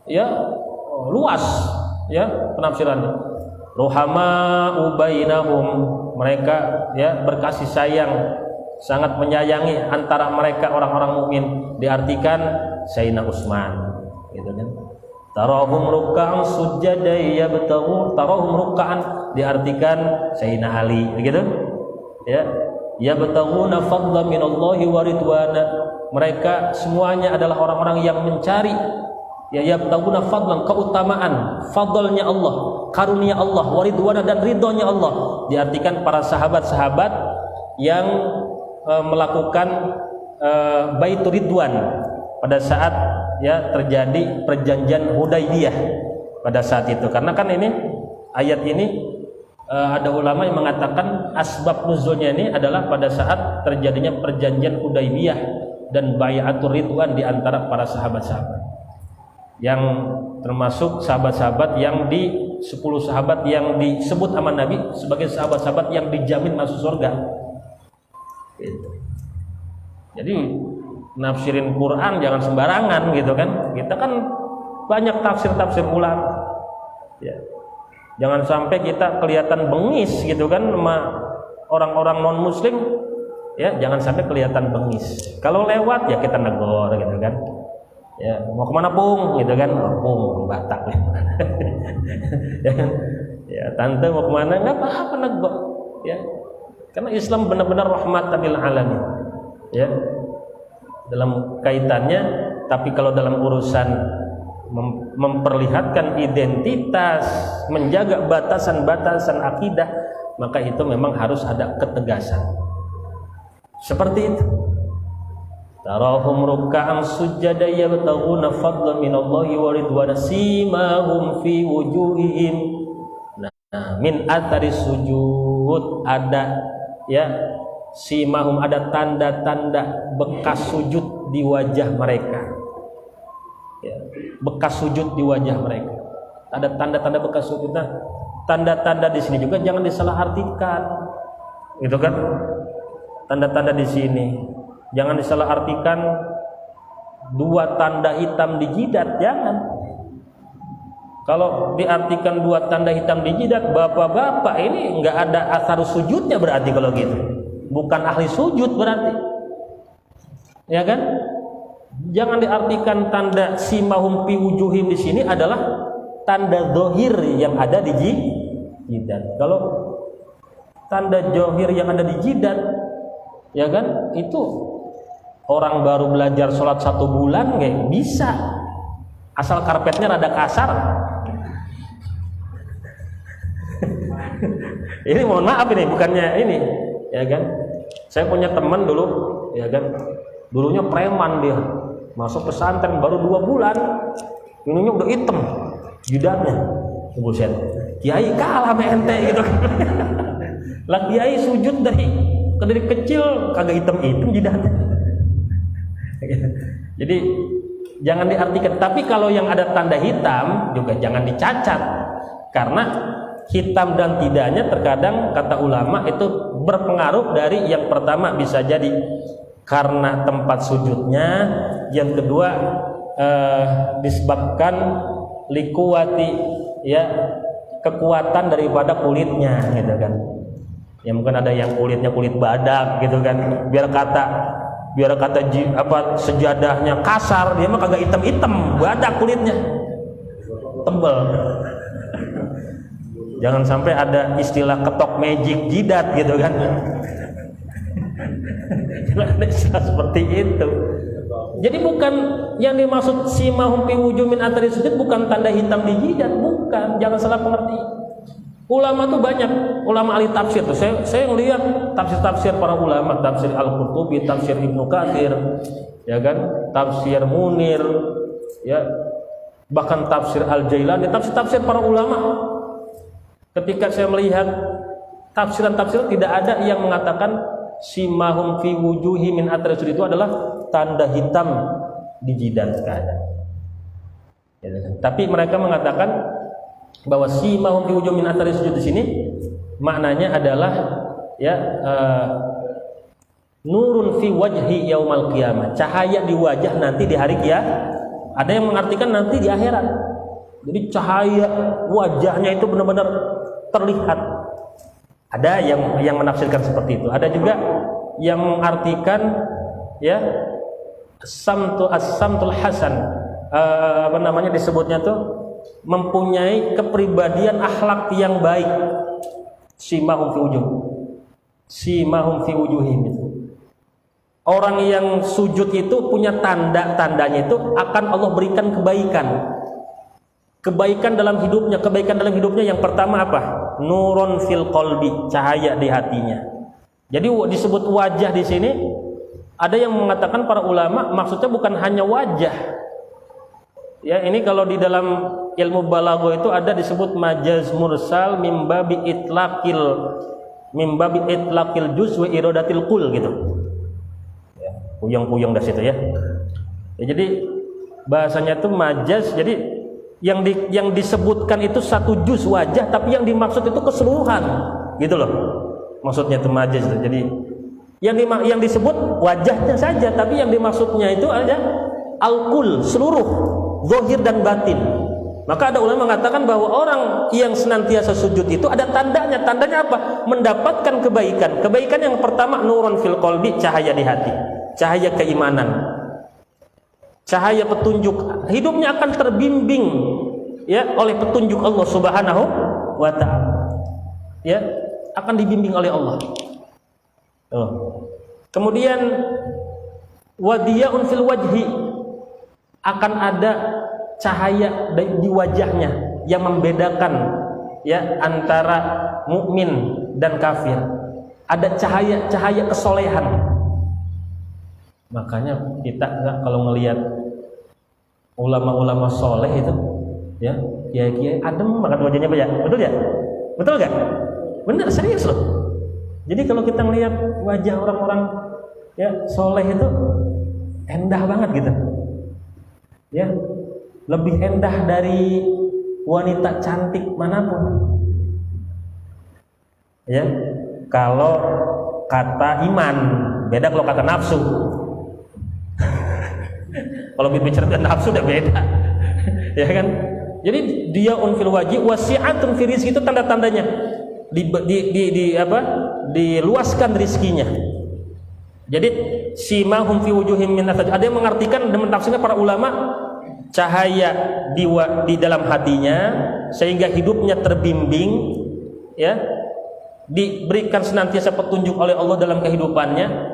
[SPEAKER 1] ya luas. Ya, penafsirannya ruhama'u bainahum, mereka ya berkasih sayang, sangat menyayangi antara mereka orang-orang mukmin, diartikan Sayyidina Utsman, gitu kan. Tarahum ruk'an sujada yabtaghu, tarahum ruk'an diartikan Sayyidina Ali, begitu ya. Yabtaghuna fadlan minallahi wa ridwana, mereka semuanya adalah orang-orang yang mencari ya yabtaguna fadlan, keutamaan, fadlnya Allah, karunia Allah, waridwana, dan ridhonya Allah, diartikan para sahabat-sahabat yang melakukan Baitur Ridwan pada saat ya terjadi perjanjian Hudaybiyah pada saat itu. Karena kan ini ayat ini ada ulama yang mengatakan asbab nuzulnya ini adalah pada saat terjadinya perjanjian Hudaybiyah dan Bai'atur Ridwan di antara para sahabat-sahabat, yang termasuk sahabat-sahabat yang di 10 sahabat yang disebut sama Nabi sebagai sahabat-sahabat yang dijamin masuk surga. Gitu. Jadi nafsirin Quran jangan sembarangan gitu kan. Kita kan banyak tafsir-tafsir ulama. Ya. Jangan sampai kita kelihatan bengis gitu kan sama orang-orang non muslim. Ya, jangan sampai kelihatan bengis. Kalau lewat ya kita negor gitu kan. Ya, mau kemana Pung? Gitu kan, oh, Pung Batak. Ya kan? Ya, tante mau kemana? Nggak apa-apa nego. Ya, karena Islam benar-benar rahmatan lil alamin. Ya, dalam kaitannya. Tapi kalau dalam urusan memperlihatkan identitas, menjaga batasan-batasan akidah, maka itu memang harus ada ketegasan. Seperti itu. Tarahum ruk'an sujada yabtaghuna fadlan minallahi wa ridwana simahum fi wujuhihim. Nah, min athari sujud, ada ya simahum, ada tanda-tanda bekas sujud di wajah mereka. Ya, bekas sujud di wajah mereka. Ada tanda-tanda bekas sujud. Nah, tanda-tanda di sini juga jangan disalahartikan. Gitu kan? Tanda-tanda di sini jangan disalahartikan dua tanda hitam di jidat, jangan. Kalau diartikan dua tanda hitam di jidat, bapak-bapak ini nggak ada asar sujudnya berarti kalau gitu. Bukan ahli sujud berarti. Ya kan? Jangan diartikan tanda simahum fi wujuhim di sini adalah tanda zahir yang ada di jidat. Kalau tanda zahir yang ada di jidat, ya kan? Itu orang baru belajar sholat 1 bulan nggak bisa, asal karpetnya rada kasar. Ini mohon maaf ini, bukannya ini, ya kan? Saya punya teman dulu, ya kan? Dulunya preman dia, masuk pesantren baru 2 bulan, ininya udah hitam, jidatnya, buset. Kiai kalah sama ente gitu. Lah kiai sujud dari kecil kagak hitam-hitam jidatnya. Jadi jangan diartikan. Tapi kalau yang ada tanda hitam juga jangan dicacat, karena hitam dan tidaknya terkadang kata ulama itu berpengaruh dari yang pertama bisa jadi karena tempat sujudnya, yang kedua disebabkan likuwati, ya kekuatan daripada kulitnya gitu kan. Ya mungkin ada yang kulitnya kulit badak gitu kan, biar kata sejadahnya kasar, dia mah kagak hitam-hitam, badak kulitnya tebel. Jangan sampai ada istilah ketok magic jidat gitu kan. Jangan ada istilah seperti itu. Jadi bukan yang dimaksud simahum fi wujuhim min athari sujud bukan tanda hitam di jidat, bukan. Jangan salah pengerti. Ulama tuh banyak, ulama ahli tafsir tuh. Saya ngelihat tafsir-tafsir para ulama, tafsir Al-Qurtubi, tafsir Ibnu Katsir, ya kan? Tafsir Munir, ya. Bahkan tafsir Al-Jailani, tafsir-tafsir para ulama. Ketika saya melihat tafsiran-tafsir tidak ada yang mengatakan simahum fi wujuhi min athari sujud itu adalah tanda hitam di jidat, keadaan. Ya, tapi mereka mengatakan bahwa simahum fi wujuhi min athari sujud di sini maknanya adalah ya nurun fi wajhi yaumal qiyamah, cahaya di wajah nanti di hari kiamat. Ada yang mengartikan nanti di akhirat. Jadi cahaya wajahnya itu benar-benar terlihat. Ada yang menafsirkan seperti itu. Ada juga yang mengartikan ya as-samtul hasan, apa namanya disebutnya tuh mempunyai kepribadian akhlak yang baik. Simahum fi wujuhim itu. Orang yang sujud itu punya tandanya itu akan Allah berikan kebaikan. Kebaikan dalam hidupnya yang pertama apa? Nurun fil qalbi, cahaya di hatinya. Jadi disebut wajah di sini, ada yang mengatakan para ulama maksudnya bukan hanya wajah. Ya, ini kalau di dalam ilmu balaghah itu ada disebut majaz mursal mimbabi itlaqil juz wa iradatil kul gitu. Ya, puyeng-puyeng dari situ ya. Jadi bahasanya itu majaz, jadi yang disebutkan itu satu juz wajah, tapi yang dimaksud itu keseluruhan, gitu loh. Maksudnya itu majaz itu. Jadi yang disebut wajahnya saja, tapi yang dimaksudnya itu ada al-kul, seluruh, zahir dan batin. Maka ada ulama mengatakan bahwa orang yang senantiasa sujud itu ada tandanya. Tandanya apa? Mendapatkan kebaikan. Kebaikan yang pertama nurun fil qalbi, cahaya di hati, cahaya keimanan. cahaya petunjuk, hidupnya akan terbimbing ya oleh petunjuk Allah Subhanahu wa taala. Ya, akan dibimbing oleh Allah. Kemudian wadiyaun fil wajhi, akan ada cahaya di wajahnya yang membedakan ya antara mukmin dan kafir. Ada cahaya kesolehan. Makanya kita kalau melihat ulama-ulama soleh itu ya, kiai-kiai adem banget wajahnya Pak ya. Betul ya? Betul enggak? Benar, serius loh. Jadi kalau kita melihat wajah orang-orang ya soleh itu endah banget gitu. Ya, lebih endah dari wanita cantik manapun. Ya, kalau kata iman, beda kalau kata nafsu. Kalau bicara tentang nafsu udah beda. Ya kan? Jadi dia unfil wajib wasi'atun fi rizqi, itu tanda-tandanya. Diluaskan rizkinya. Jadi simahum fi wujuhim min athar. Ada yang mengartikan dan mentafsirnya para ulama, cahaya di dalam hatinya sehingga hidupnya terbimbing ya, diberikan senantiasa petunjuk oleh Allah dalam kehidupannya.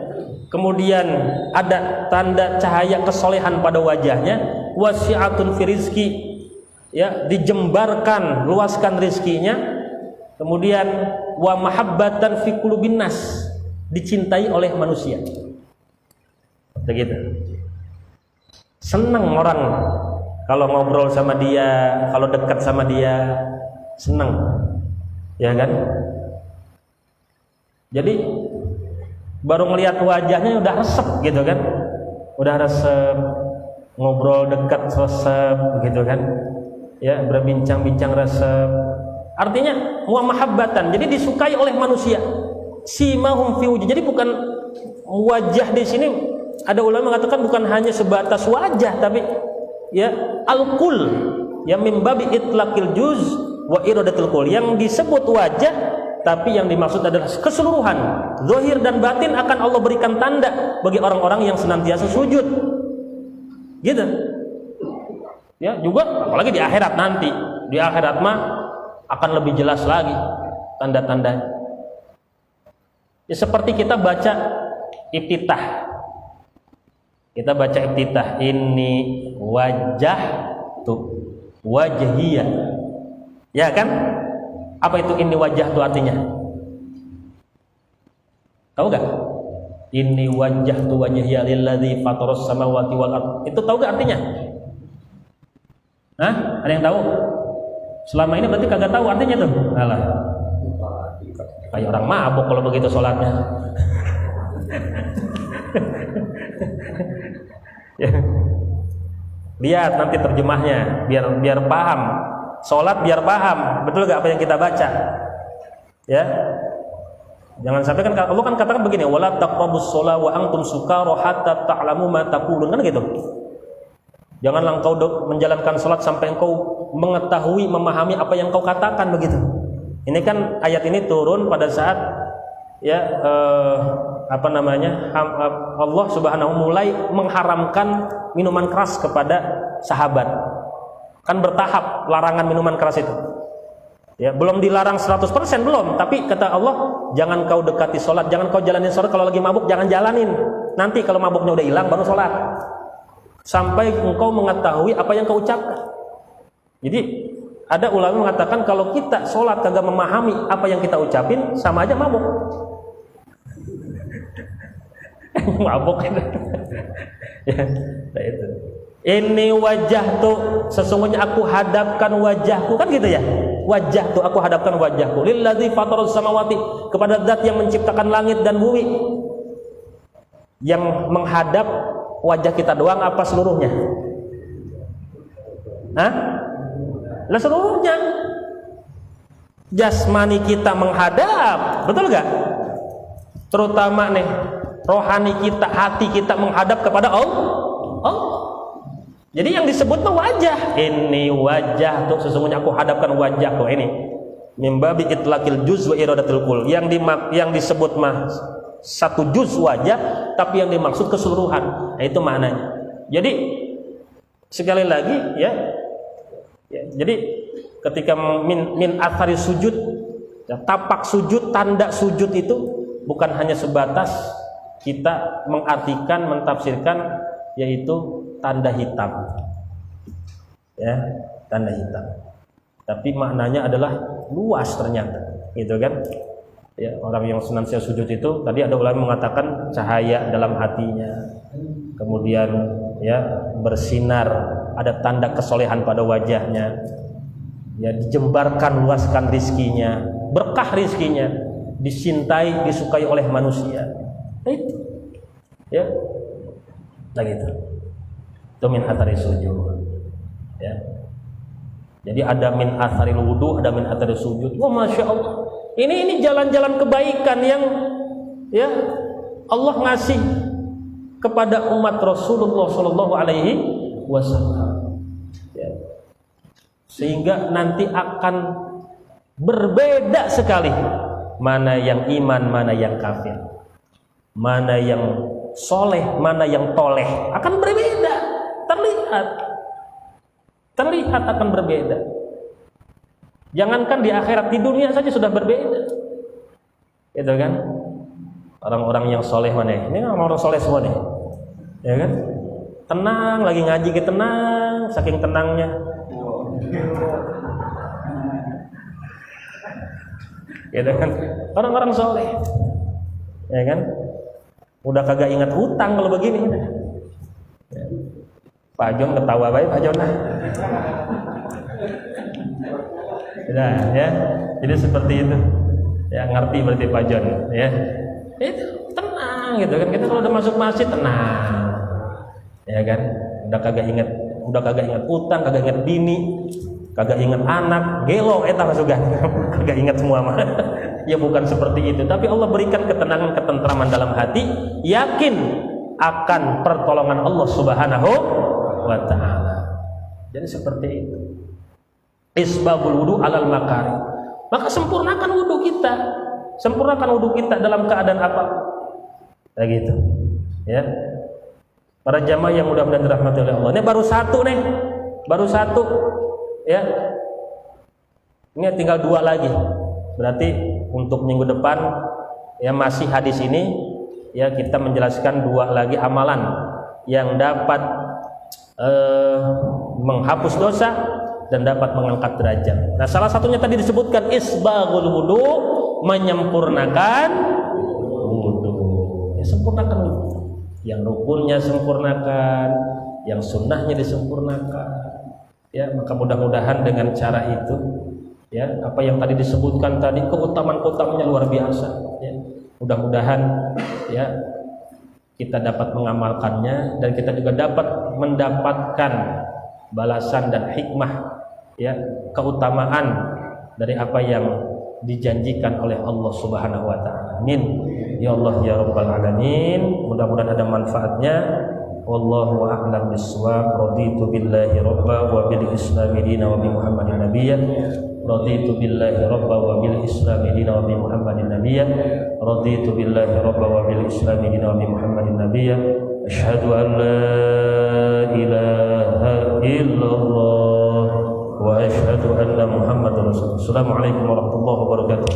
[SPEAKER 1] Kemudian ada tanda cahaya kesolehan pada wajahnya, wasi'atun fi rizqi ya, dijembarkan, luaskan rizkinya. Kemudian wa mahabbatan fi qulubin nas, dicintai oleh manusia. Begitu. Senang orang kalau ngobrol sama dia, kalau dekat sama dia, senang. Ya kan? Jadi baru melihat wajahnya udah resep gitu kan. Udah resep, ngobrol dekat resep gitu kan. Ya, berbincang-bincang resep. Artinya wa mahabbatan, jadi disukai oleh manusia. Simahum fi wujuh. Jadi bukan wajah di sini, ada ulama mengatakan bukan hanya sebatas wajah, tapi ya al-kul, yang mimbabi itlaqil juz wa iradatul kul. Yang disebut wajah, tapi yang dimaksud adalah keseluruhan. Zahir dan batin akan Allah berikan tanda bagi orang-orang yang senantiasa sujud. Gitu. Ya, juga apalagi di akhirat nanti. Di akhirat mah akan lebih jelas lagi tanda-tandanya. Ya, seperti kita baca iftitah. Kita baca iftitah, ini wajah tuh wajhiyah. Ya kan? Apa itu ini wajah tuh artinya? Tahu gak? Ini wajah tuh wajhiyah lilladzi fataras samawati wal ardh. Itu tahu gak artinya? Hah? Ada yang tahu? Selama ini berarti kagak tahu artinya tuh. Alah. Kayak orang mabuk kalau begitu sholatnya. Ya. Lihat nanti terjemahnya biar paham. Sholat biar paham. Betul gak apa yang kita baca? Ya. Jangan sampai kan Allah kan katakan begini, wala taqrabus shalah wa antum sukara hatta ta'lamu ma taqulun, kan gitu. Janganlah engkau menjalankan salat sampai engkau mengetahui, memahami apa yang engkau katakan, begitu. Ini kan ayat ini turun pada saat ya Allah Subhanahu mulai mengharamkan minuman keras kepada sahabat. Kan bertahap larangan minuman keras itu. Ya, belum dilarang 100% belum, tapi kata Allah, jangan kau dekati salat, jangan kau jalanin salat kalau lagi mabuk, jangan jalanin. Nanti kalau mabuknya udah hilang baru salat. Sampai engkau mengetahui apa yang kau ucapkan. Jadi ada ulama mengatakan kalau kita sholat kagak memahami apa yang kita ucapin, sama aja mabuk. Mabuk itu. Ya, nah itu. Ini wajah tuh, sesungguhnya aku hadapkan wajahku, kan gitu ya. Wajah tuh aku hadapkan wajahku lilladzi fataras samawati, kepada zat yang menciptakan langit dan bumi. Yang menghadap wajah kita doang apa seluruhnya? Hah? Lah seluruhnya. Jasmani kita menghadap, betul gak? Terutama nih, rohani kita, hati kita menghadap kepada Allah. Jadi yang disebut tuh wajah. Ini wajah tuh, sesungguhnya aku hadapkan wajahku ini. Mimbabi itlaqil juz wa iradatul kul. Yang disebut mah satu juz wajah, tapi yang dimaksud keseluruhan. Nah, itu maknanya. Jadi Sekali lagi ya, jadi ketika min athari sujud, ya, tapak sujud, tanda sujud itu bukan hanya sebatas kita mengartikan, mentafsirkan yaitu tanda hitam, ya, tanda hitam. Tapi maknanya adalah luas ternyata, gitu kan? Ya, orang yang senantiasa sujud itu tadi ada ulama mengatakan cahaya dalam hatinya, kemudian ya bersinar, ada tanda kesolehan pada wajahnya, ya dijembarkan luaskan rizkinya, berkah rizkinya, dicintai, disukai oleh manusia. Itu ya, nah gitu. Itu min athari sujud, ya. Jadi ada min atharil wudu, ada min athari sujud. Wah, masya Allah. Ini jalan-jalan kebaikan yang ya Allah ngasih kepada umat Rasulullah Shallallahu Alaihi Wasallam. Ya. Sehingga nanti akan berbeda sekali mana yang iman, mana yang kafir, mana yang soleh, mana yang toleh, akan berbeda, terlihat akan berbeda. Jangankan di akhirat, di dunia saja sudah berbeda, gitu kan? Orang-orang yang soleh mana? Ini orang soleh semua nih, ya kan? Tenang, lagi ngaji kita tenang, saking tenangnya. Gitu kan? Orang-orang soleh, ya kan? Udah kagak ingat hutang kalau begini. Ya. Pak Jon ketawa baik, Pak Jon. Nah, ya. Jadi seperti itu. Ya, ngerti berarti Pak Jon, ya. Itu tenang gitu kan. Kita kalau udah masuk masjid tenang. Ya kan? Udah kagak ingat hutang, kagak ingat bini, kagak ingat anak, gelo eta masukan. Kagak ingat semua mah. Ya bukan seperti itu, tapi Allah berikan ketenangan, ketentraman dalam hati, yakin akan pertolongan Allah Subhanahu wa taala. Jadi seperti itu. Isbabul wudu alal makari. Maka sempurnakan wudu kita. Sempurnakan wudu kita dalam keadaan apa? Kayak gitu. Ya. Para jamaah yang mudah-mudahan dirahmati oleh Allah. Ini baru satu nih. Baru satu. Ya. Ini tinggal 2 lagi. Berarti untuk minggu depan ya masih hadis ini ya kita menjelaskan 2 lagi amalan yang dapat menghapus dosa dan dapat mengangkat derajat. Nah, salah satunya tadi disebutkan isbaghul wudu, menyempurnakan wudu. Ya, sempurnakan wudu. Yang rukunnya sempurnakan, yang sunnahnya disempurnakan. Ya, maka mudah-mudahan dengan cara itu ya, apa yang tadi disebutkan tadi keutamaan-keutamaannya luar biasa ya. Mudah-mudahan ya kita dapat mengamalkannya dan kita juga dapat mendapatkan balasan dan hikmah ya, keutamaan dari apa yang dijanjikan oleh Allah Subhanahu wa taala. Amin. Ya Allah ya rabbal alamin. Mudah-mudahan ada manfaatnya. Wallahu a'lam bissawab. Raditu billahi rabba wa bil islam dina wa bi Muhammadin nabiyya. Raditu billahi rabba wa bil islam dina wa bi Muhammadin nabiyya. Raditu billahi rabba wa bil islam dina wa bi Muhammadin nabiyya. Asyhadu an la ilaha illallah wa asyhadu anna Muhammadar Rasulullah. Assalamualaikum warahmatullahi wabarakatuh.